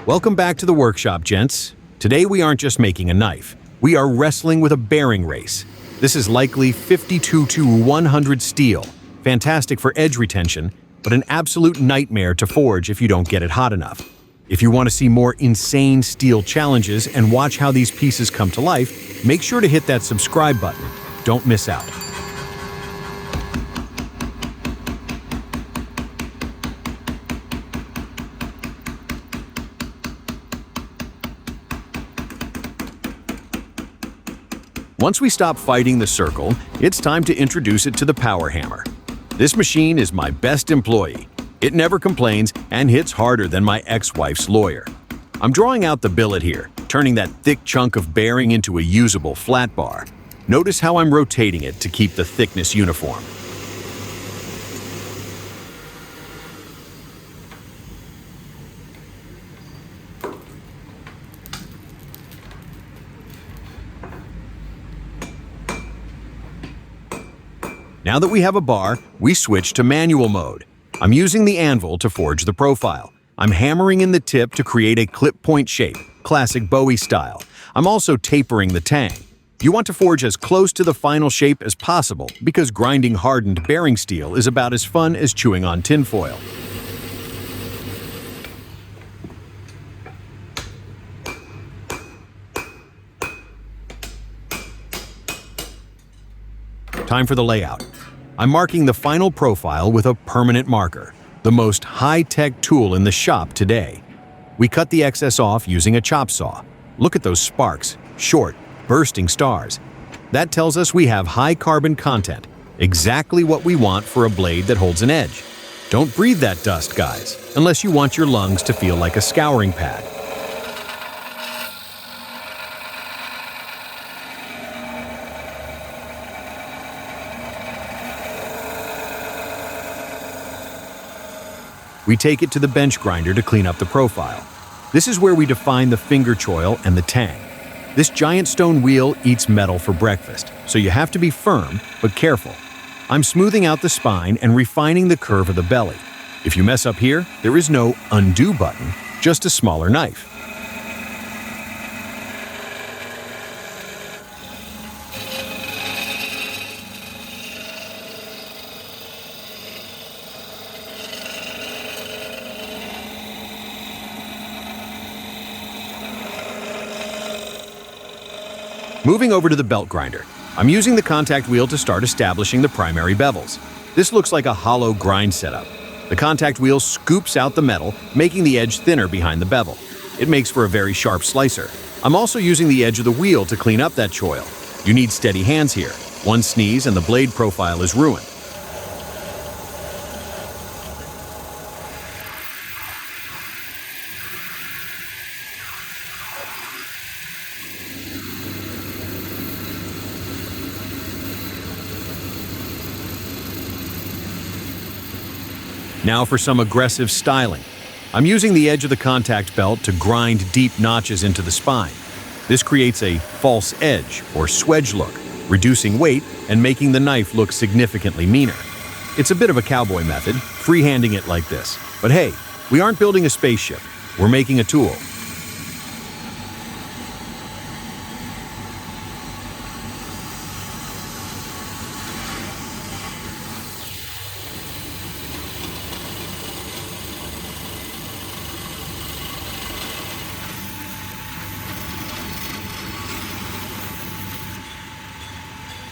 Welcome back to the workshop, gents. Today we aren't just making a knife. We are wrestling with a bearing race. This is likely 52 to 100 steel. Fantastic for edge retention, but an absolute nightmare to forge if you don't get it hot enough. If you want to see more insane steel challenges and watch how these pieces come to life, make sure to hit that subscribe button. Don't miss out. Once we stop fighting the circle, it's time to introduce it to the power hammer. This machine is my best employee. It never complains and hits harder than my ex-wife's lawyer. I'm drawing out the billet here, turning that thick chunk of bearing into a usable flat bar. Notice how I'm rotating it to keep the thickness uniform. Now that we have a bar, we switch to manual mode. I'm using the anvil to forge the profile. I'm hammering in the tip to create a clip point shape, classic Bowie style. I'm also tapering the tang. You want to forge as close to the final shape as possible because grinding hardened bearing steel is about as fun as chewing on tinfoil. Time for the layout. I'm marking the final profile with a permanent marker, the most high-tech tool in the shop today. We cut the excess off using a chop saw. Look at those sparks, short, bursting stars. That tells us we have high carbon content, exactly what we want for a blade that holds an edge. Don't breathe that dust, guys, unless you want your lungs to feel like a scouring pad. We take it to the bench grinder to clean up the profile. This is where we define the finger choil and the tang. This giant stone wheel eats metal for breakfast, so you have to be firm but careful. I'm smoothing out the spine and refining the curve of the belly. If you mess up here, there is no undo button, just a smaller knife. Moving over to the belt grinder, I'm using the contact wheel to start establishing the primary bevels. This looks like a hollow grind setup. The contact wheel scoops out the metal, making the edge thinner behind the bevel. It makes for a very sharp slicer. I'm also using the edge of the wheel to clean up that choil. You need steady hands here. One sneeze and the blade profile is ruined. Now for some aggressive styling. I'm using the edge of the contact belt to grind deep notches into the spine. This creates a false edge or swedge look, reducing weight and making the knife look significantly meaner. It's a bit of a cowboy method, freehanding it like this. But hey, we aren't building a spaceship, we're making a tool.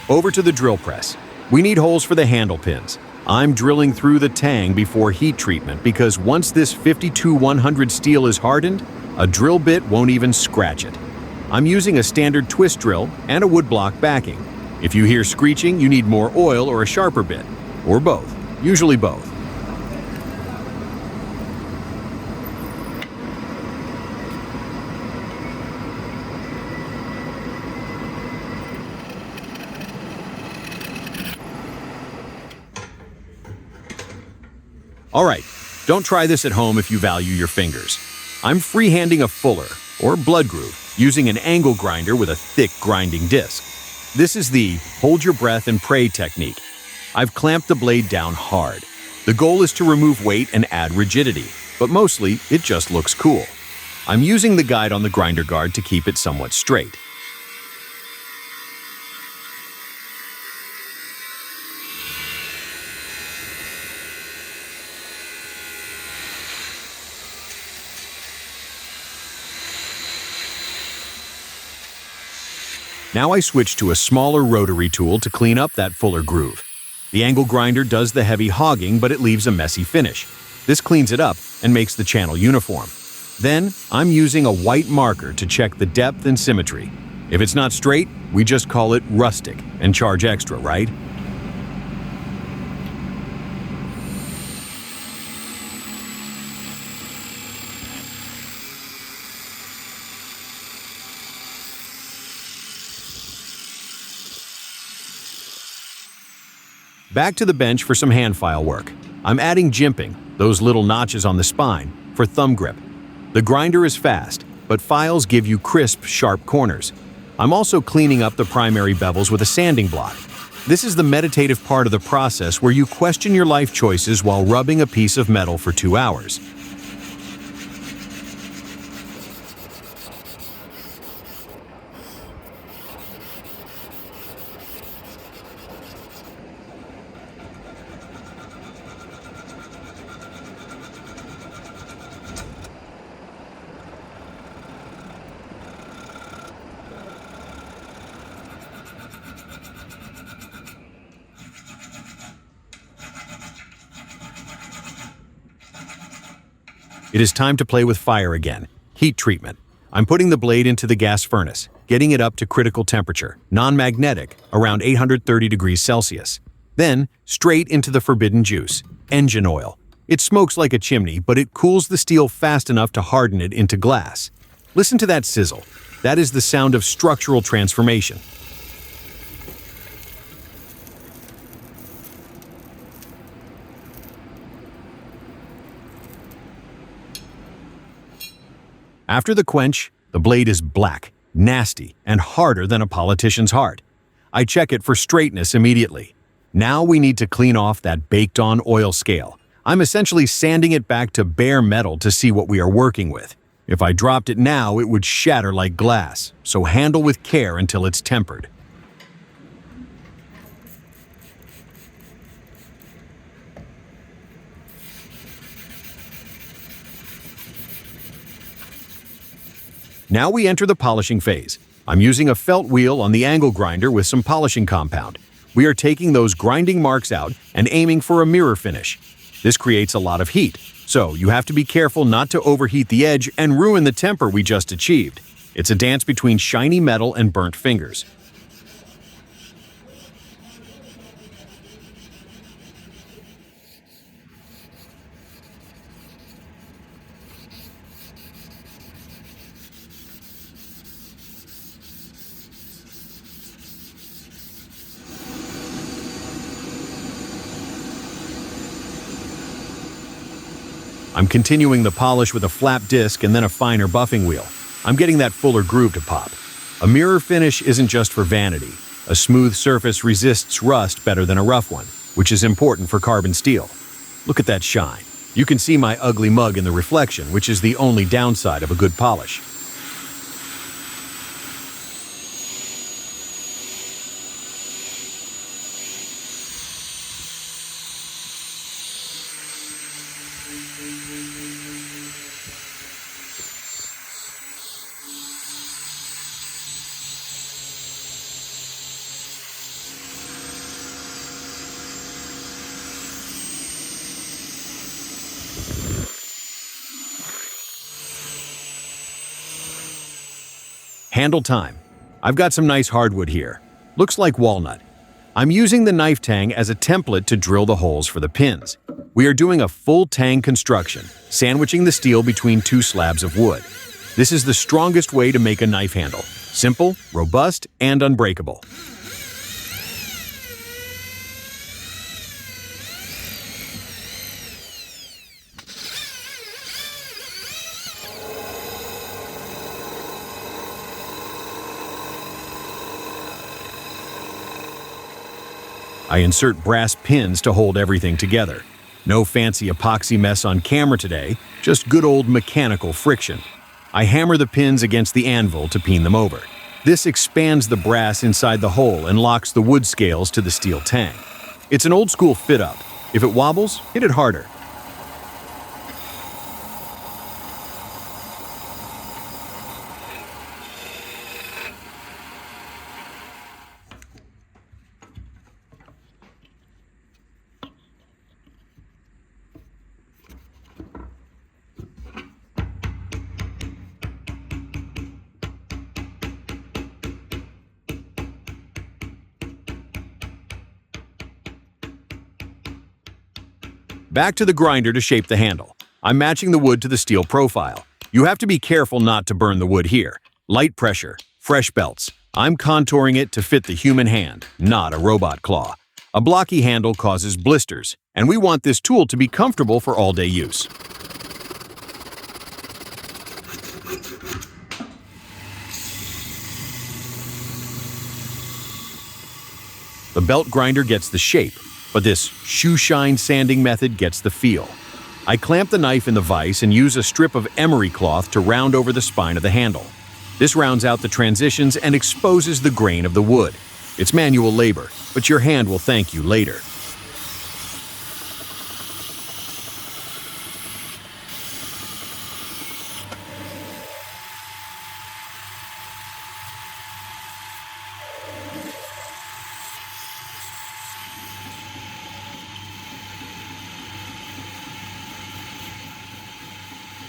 Over to the drill press. We need holes for the handle pins. I'm drilling through the tang before heat treatment because once this 52-100 steel is hardened, a drill bit won't even scratch it. I'm using a standard twist drill and a woodblock backing. If you hear screeching, you need more oil or a sharper bit, or both, usually both. All right, don't try this at home if you value your fingers. I'm freehanding a fuller, or blood groove, using an angle grinder with a thick grinding disc. This is the hold your breath and pray technique. I've clamped the blade down hard. The goal is to remove weight and add rigidity, but mostly it just looks cool. I'm using the guide on the grinder guard to keep it somewhat straight. Now I switch to a smaller rotary tool to clean up that fuller groove. The angle grinder does the heavy hogging, but it leaves a messy finish. This cleans it up and makes the channel uniform. Then, I'm using a white marker to check the depth and symmetry. If it's not straight, we just call it rustic and charge extra, right? Back to the bench for some hand file work. I'm adding jimping, those little notches on the spine, for thumb grip. The grinder is fast, but files give you crisp, sharp corners. I'm also cleaning up the primary bevels with a sanding block. This is the meditative part of the process where you question your life choices while rubbing a piece of metal for 2 hours. It is time to play with fire again. Heat treatment. I'm putting the blade into the gas furnace, getting it up to critical temperature, non-magnetic, around 830 degrees Celsius. Then, straight into the forbidden juice, engine oil. It smokes like a chimney, but it cools the steel fast enough to harden it into glass. Listen to that sizzle. That is the sound of structural transformation. After the quench, the blade is black, nasty, and harder than a politician's heart. I check it for straightness immediately. Now we need to clean off that baked-on oil scale. I'm essentially sanding it back to bare metal to see what we are working with. If I dropped it now, it would shatter like glass, so handle with care until it's tempered. Now we enter the polishing phase. I'm using a felt wheel on the angle grinder with some polishing compound. We are taking those grinding marks out and aiming for a mirror finish. This creates a lot of heat, so you have to be careful not to overheat the edge and ruin the temper we just achieved. It's a dance between shiny metal and burnt fingers. I'm continuing the polish with a flap disc and then a finer buffing wheel. I'm getting that fuller groove to pop. A mirror finish isn't just for vanity. A smooth surface resists rust better than a rough one, which is important for carbon steel. Look at that shine. You can see my ugly mug in the reflection, which is the only downside of a good polish. Handle time. I've got some nice hardwood here. Looks like walnut. I'm using the knife tang as a template to drill the holes for the pins. We are doing a full tang construction, sandwiching the steel between 2 slabs of wood. This is the strongest way to make a knife handle. Simple, robust, and unbreakable. I insert brass pins to hold everything together. No fancy epoxy mess on camera today, just good old mechanical friction. I hammer the pins against the anvil to peen them over. This expands the brass inside the hole and locks the wood scales to the steel tang. It's an old-school fit-up. If it wobbles, hit it harder. Back to the grinder to shape the handle. I'm matching the wood to the steel profile. You have to be careful not to burn the wood here. Light pressure, fresh belts. I'm contouring it to fit the human hand, not a robot claw. A blocky handle causes blisters, and we want this tool to be comfortable for all-day use. The belt grinder gets the shape, but this shoe-shine sanding method gets the feel. I clamp the knife in the vise and use a strip of emery cloth to round over the spine of the handle. This rounds out the transitions and exposes the grain of the wood. It's manual labor, but your hand will thank you later.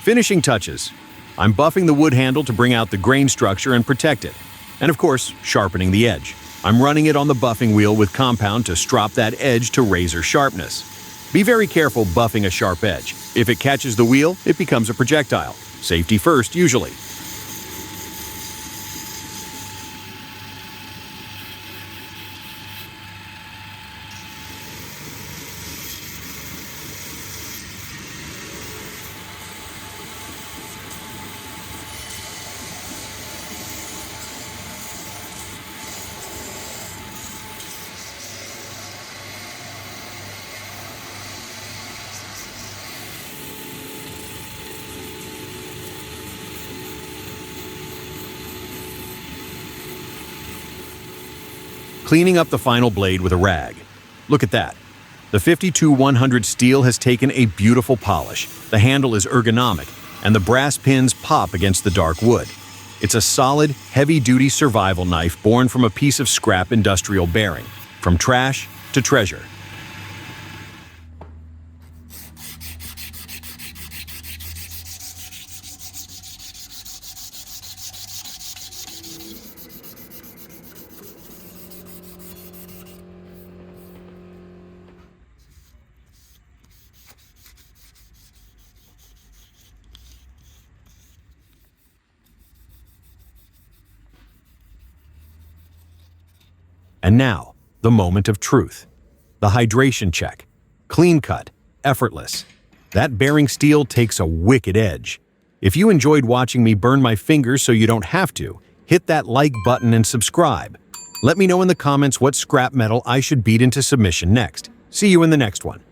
Finishing touches. I'm buffing the wood handle to bring out the grain structure and protect it. And of course, sharpening the edge. I'm running it on the buffing wheel with compound to strop that edge to razor sharpness. Be very careful buffing a sharp edge. If it catches the wheel, it becomes a projectile. Safety first, usually. Cleaning up the final blade with a rag. Look at that. The 52-100 steel has taken a beautiful polish. The handle is ergonomic, and the brass pins pop against the dark wood. It's a solid, heavy-duty survival knife born from a piece of scrap industrial bearing, from trash to treasure. And now, the moment of truth. The hydration check. Clean cut, effortless. That bearing steel takes a wicked edge. If you enjoyed watching me burn my fingers so you don't have to, hit that like button and subscribe. Let me know in the comments what scrap metal I should beat into submission next. See you in the next one.